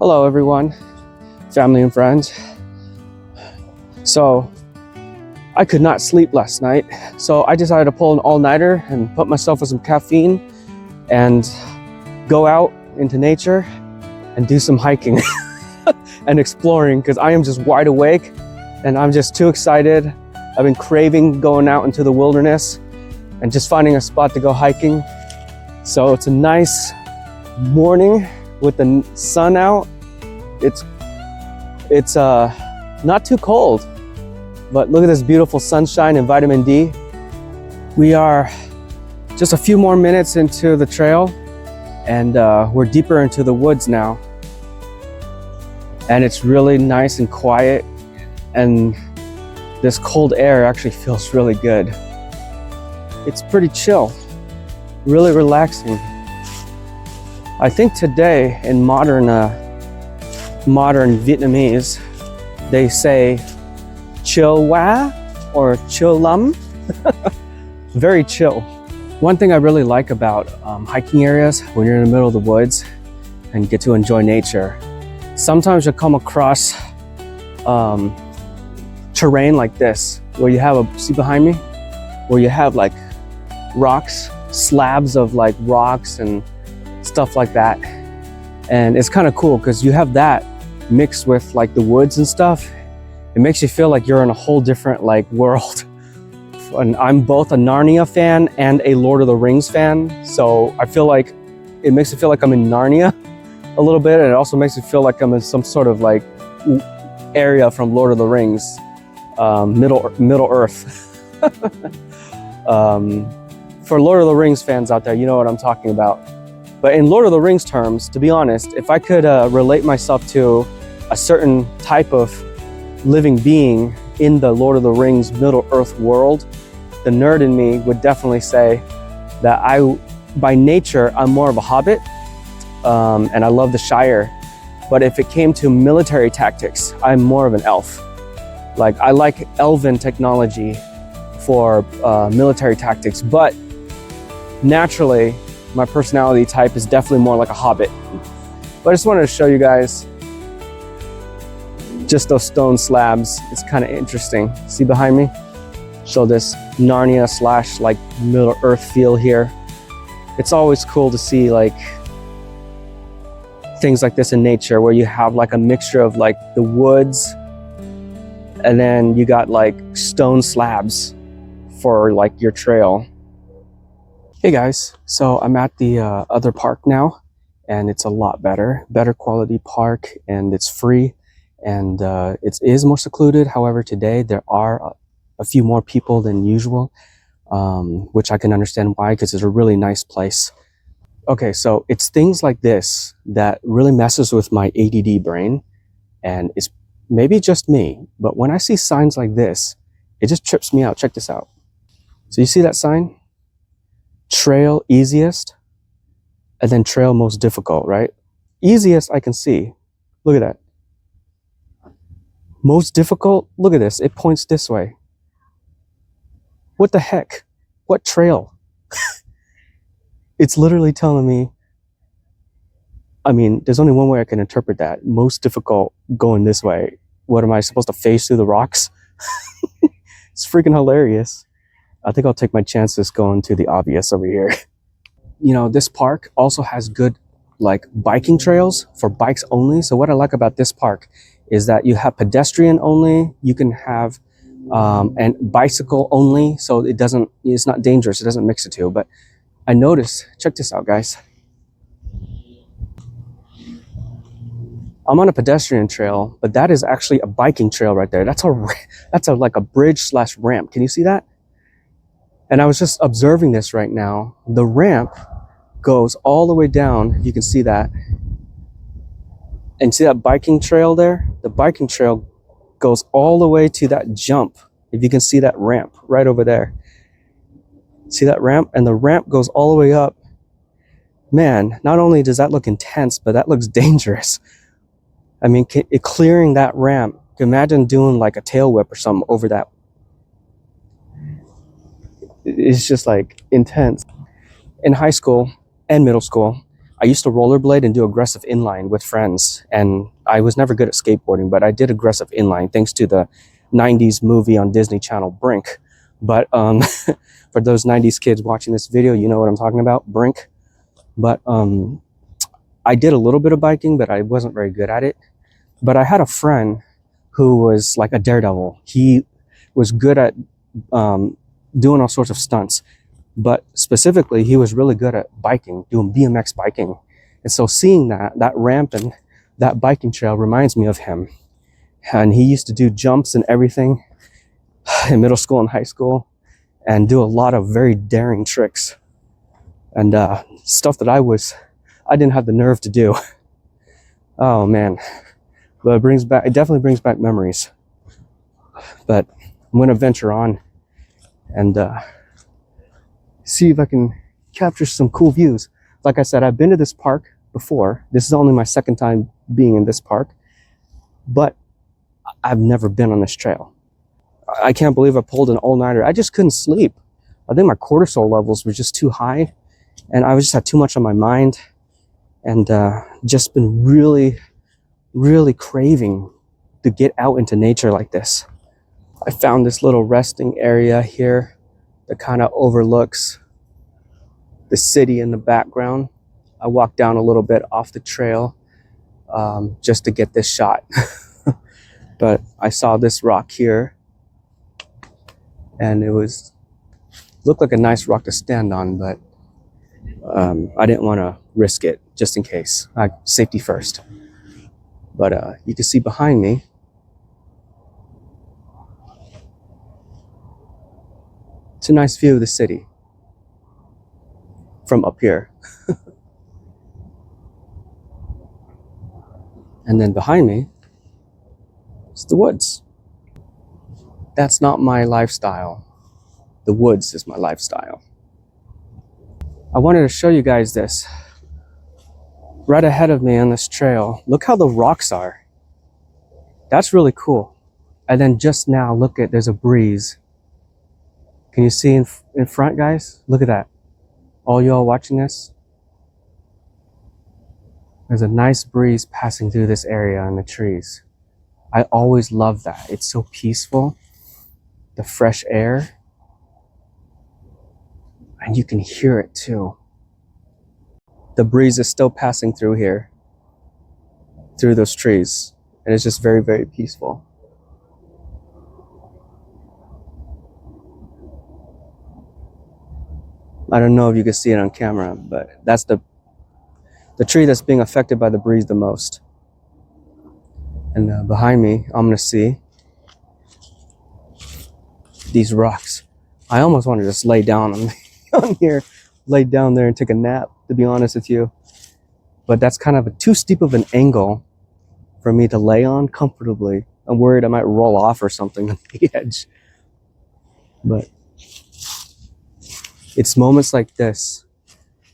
Hello everyone, family and friends. So I could not sleep last night, so I decided to pull an all-nighter and put myself with some caffeine and go out into nature and do some hiking and exploring, because I am just wide awake and I'm just too excited. I've been craving going out into the wilderness and just finding a spot to go hiking. So it's a nice morning with the sun out. It's not too cold, but look at this beautiful sunshine and vitamin D. We are just a few more minutes into the trail, and we're deeper into the woods now. And it's really nice and quiet, and this cold air actually feels really good. It's pretty chill, really relaxing. I think today in modern Vietnamese, they say chill wa or chill lam. Very chill. One thing I really like about hiking areas when you're in the middle of the woods and get to enjoy nature, sometimes you'll come across terrain like this, where you have see behind me, where you have like rocks, slabs of like rocks and stuff like that. And it's kind of cool because you have that mixed with like the woods and stuff. It makes you feel like you're in a whole different like world. And I'm both a Narnia fan and a Lord of the Rings fan, so I feel like it makes me feel like I'm in Narnia a little bit, and it also makes me feel like I'm in some sort of like area from Lord of the Rings, Middle Earth. For Lord of the Rings fans out there, you know what I'm talking about. But in Lord of the Rings terms, to be honest, if I could relate myself to a certain type of living being in the Lord of the Rings Middle Earth world, the nerd in me would definitely say that by nature, I'm more of a hobbit, and I love the Shire. But if it came to military tactics, I'm more of an elf. Like, I like elven technology for military tactics, but naturally, my personality type is definitely more like a hobbit. But I just wanted to show you guys just those stone slabs. It's kind of interesting. See behind me? So this Narnia / like Middle Earth feel here. It's always cool to see like things like this in nature, where you have like a mixture of like the woods, and then you got like stone slabs for like your trail. Hey guys, so I'm at the other park now, and it's a lot better quality park, and it's free, and it is more secluded. However, today there are a few more people than usual, which I can understand why, because it's a really nice place. Okay, so it's things like this that really messes with my ADD brain, and it's maybe just me, but when I see signs like this, it just trips me out. Check this out. So you see that sign? Trail easiest, and then trail most difficult, right? Easiest I can see. Look at that. Most difficult, look at this. It points this way. What the heck? What trail? It's literally telling me, I mean, there's only one way I can interpret that. Most difficult going this way. What, am I supposed to face through the rocks? It's freaking hilarious. I think I'll take my chances going to the obvious over here. You know, this park also has good like biking trails for bikes only. So what I like about this park is that you have pedestrian only, you can have and bicycle only, so it's not dangerous, it doesn't mix the two. But I noticed, check this out guys. I'm on a pedestrian trail, but that is actually a biking trail right there. That's like a bridge / ramp. Can you see that? And I was just observing this right now. The ramp goes all the way down. You can see that. And see that biking trail there? The biking trail goes all the way to that jump. If you can see that ramp right over there. See that ramp? And the ramp goes all the way up. Man, not only does that look intense, but that looks dangerous. I mean, clearing that ramp, imagine doing like a tail whip or something over that. It's just like intense. In high school and middle school, I used to rollerblade and do aggressive inline with friends, and I was never good at skateboarding, but I did aggressive inline thanks to the 90s movie on Disney Channel, Brink. But for those 90s kids watching this video, you know what I'm talking about, Brink. But I did a little bit of biking, but I wasn't very good at it. But I had a friend who was like a daredevil. He was good at doing all sorts of stunts. But specifically, he was really good at biking, doing BMX biking. And so seeing that ramp and that biking trail reminds me of him. And he used to do jumps and everything in middle school and high school and do a lot of very daring tricks and stuff that I didn't have the nerve to do. Oh man. But it definitely brings back memories. But I'm gonna venture on and see if I can capture some cool views. Like I said, I've been to this park before. This is only my second time being in this park, but I've never been on this trail. I can't believe I pulled an all-nighter. I just couldn't sleep. I think my cortisol levels were just too high, and I just had too much on my mind, and just been really, really craving to get out into nature like this. I found this little resting area here that kind of overlooks the city in the background. I walked down a little bit off the trail just to get this shot. But I saw this rock here and it looked like a nice rock to stand on, but I didn't want to risk it just in case. Safety first. But you can see behind me, it's a nice view of the city from up here. And then behind me is the woods. That's not my lifestyle. The woods is my lifestyle. I wanted to show you guys this. Right ahead of me on this trail, look how the rocks are. That's really cool. And then just now, look at, there's a breeze. Can you see in front, guys? Look at that. All y'all watching this? There's a nice breeze passing through this area in the trees. I always love that. It's so peaceful. The fresh air. And you can hear it too. The breeze is still passing through here, through those trees. And it's just very, very peaceful. I don't know if you can see it on camera, but that's the tree that's being affected by the breeze the most. And behind me, I'm gonna see these rocks. I almost want to just lay down on here, lay down there and take a nap, to be honest with you. But that's kind of too steep of an angle for me to lay on comfortably. I'm worried I might roll off or something on the edge. But it's moments like this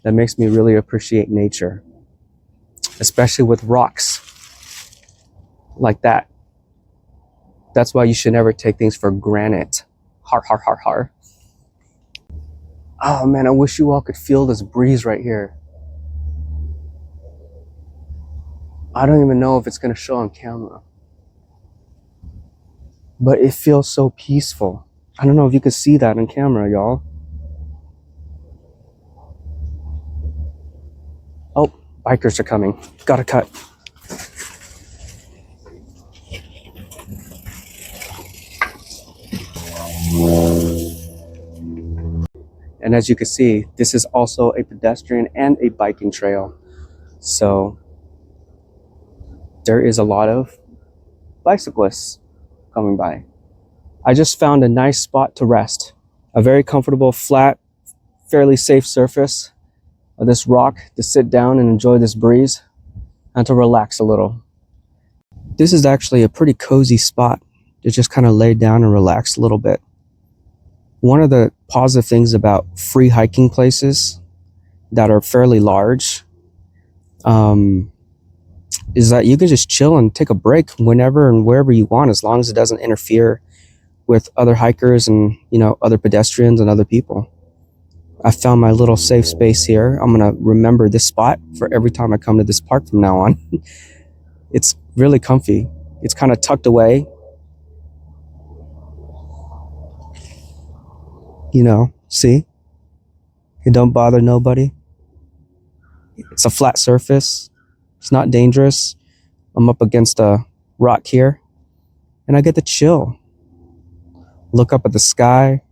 that makes me really appreciate nature, especially with rocks like that. That's why you should never take things for granted. Har, har, har, har. Oh man, I wish you all could feel this breeze right here. I don't even know if it's gonna show on camera, but it feels so peaceful. I don't know if you can see that on camera, y'all. Oh, bikers are coming. Gotta cut. And as you can see, this is also a pedestrian and a biking trail. So there is a lot of bicyclists coming by. I just found a nice spot to rest. A very comfortable, flat, fairly safe surface of this rock to sit down and enjoy this breeze and to relax a little. This is actually a pretty cozy spot to just kind of lay down and relax a little bit. One of the positive things about free hiking places that are fairly large is that you can just chill and take a break whenever and wherever you want, as long as it doesn't interfere with other hikers and, you know, other pedestrians and other people. I found my little safe space here. I'm gonna remember this spot for every time I come to this park from now on. It's really comfy. It's kind of tucked away. You know, see? It don't bother nobody. It's a flat surface. It's not dangerous. I'm up against a rock here, and I get to chill. Look up at the sky,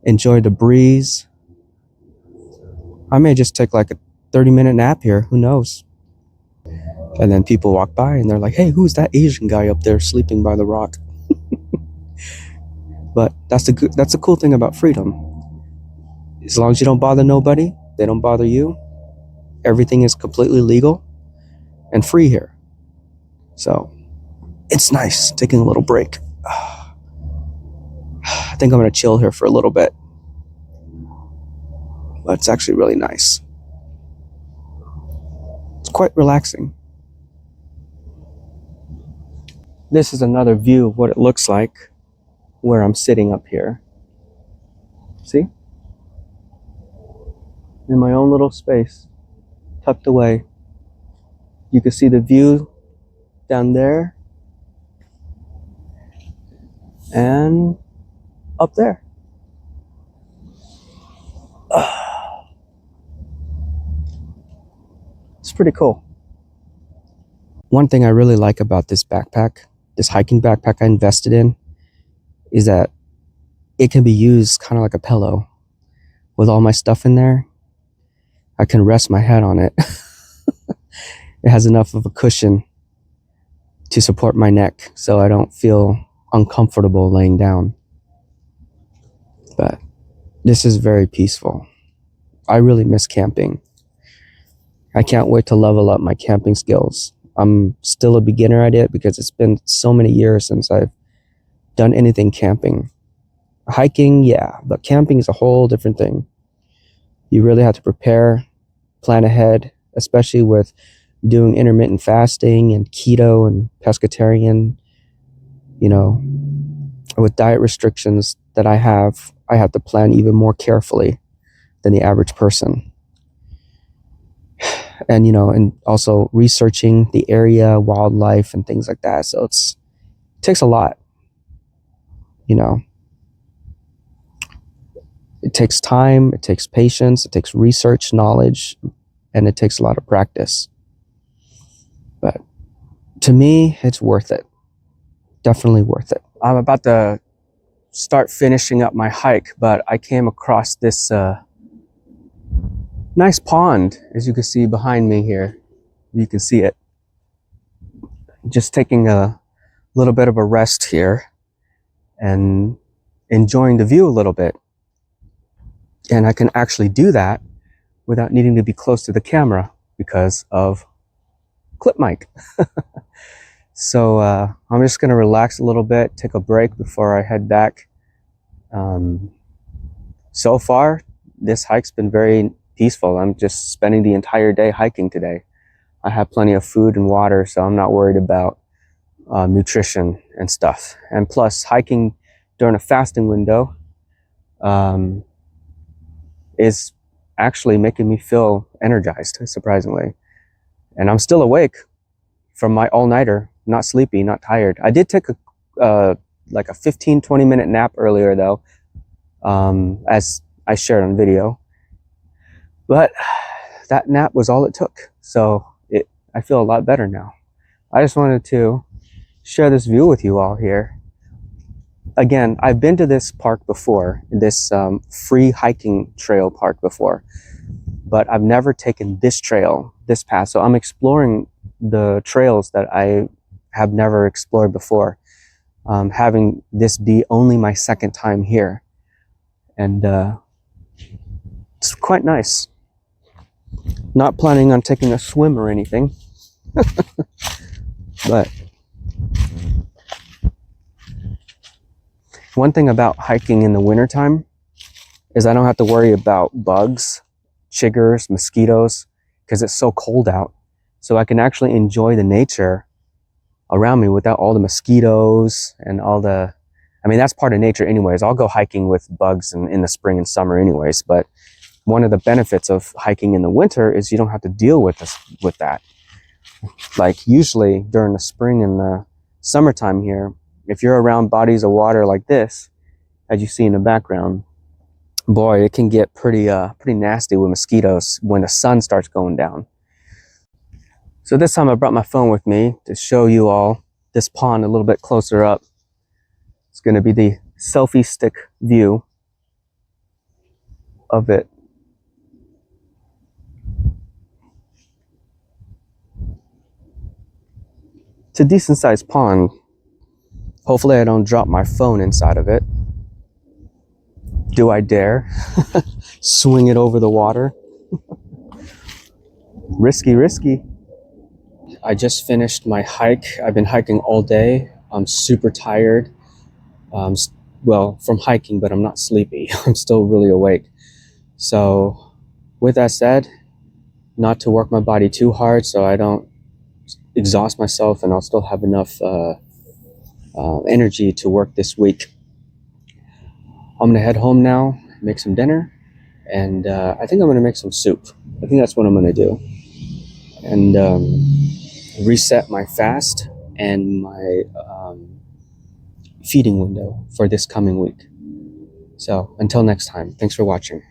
enjoy the breeze. I may just take like a 30-minute nap here, who knows? And then people walk by and they're like, hey, who's that Asian guy up there sleeping by the rock? But that's the cool thing about freedom. As long as you don't bother nobody, they don't bother you, everything is completely legal and free here. So it's nice taking a little break. I think I'm gonna chill here for a little bit. But it's actually really nice. It's quite relaxing. This is another view of what it looks like where I'm sitting up here. See? In my own little space, tucked away. You can see the view down there and up there. It's pretty cool. One thing I really like about this backpack, this hiking backpack I invested in, is that it can be used kind of like a pillow. With all my stuff in there, I can rest my head on it. It has enough of a cushion to support my neck so I don't feel uncomfortable laying down. But this is very peaceful. I really miss camping. I can't wait to level up my camping skills. I'm still a beginner at it because it's been so many years since I've done anything camping. Hiking, yeah, but camping is a whole different thing. You really have to prepare, plan ahead, especially with doing intermittent fasting and keto and pescatarian. You know, with diet restrictions that I have to plan even more carefully than the average person. And, you know, and also researching the area, wildlife, and things like that. So it takes a lot, you know. It takes time, it takes patience, it takes research, knowledge, and it takes a lot of practice. But to me, it's worth it. Definitely worth it. I'm about to start finishing up my hike, but I came across this nice pond, as you can see behind me here. You can see it. Just taking a little bit of a rest here and enjoying the view a little bit. And I can actually do that without needing to be close to the camera because of clip mic. So I'm just gonna relax a little bit, take a break before I head back. So far, this hike's been very peaceful. I'm just spending the entire day hiking today. I have plenty of food and water, so I'm not worried about nutrition and stuff. And plus, hiking during a fasting window is actually making me feel energized, surprisingly. And I'm still awake from my all-nighter, not sleepy, not tired. I did take like a 15-20 minute nap earlier though, as I shared on video. But that nap was all it took. So I feel a lot better now. I just wanted to share this view with you all here. Again, I've been to this park before, this free hiking trail park before, but I've never taken this trail, this path. So I'm exploring the trails that I have never explored before, having this be only my second time here. And it's quite nice. Not planning on taking a swim or anything, but one thing about hiking in the wintertime is I don't have to worry about bugs, chiggers, mosquitoes, because it's so cold out. So I can actually enjoy the nature around me without all the mosquitoes and all the I mean, that's part of nature anyways. I'll go hiking with bugs in the spring and summer anyways, but one of the benefits of hiking in the winter is you don't have to deal with that. Like usually during the spring and the summertime here, if you're around bodies of water like this, as you see in the background, boy, it can get pretty nasty with mosquitoes when the sun starts going down. So this time I brought my phone with me to show you all this pond a little bit closer up. It's going to be the selfie stick view of it. It's a decent sized pond. Hopefully I don't drop my phone inside of it. Do I dare? Swing it over the water? Risky, risky. I just finished my hike. I've been hiking all day. I'm super tired. Well, from hiking, but I'm not sleepy. I'm still really awake. So with that said, not to work my body too hard so I don't exhaust myself, and I'll still have enough energy to work this week. I'm gonna head home now, make some dinner, and I think I'm gonna make some soup. I think that's what I'm gonna do. And reset my fast and my feeding window for this coming week. So until next time, thanks for watching.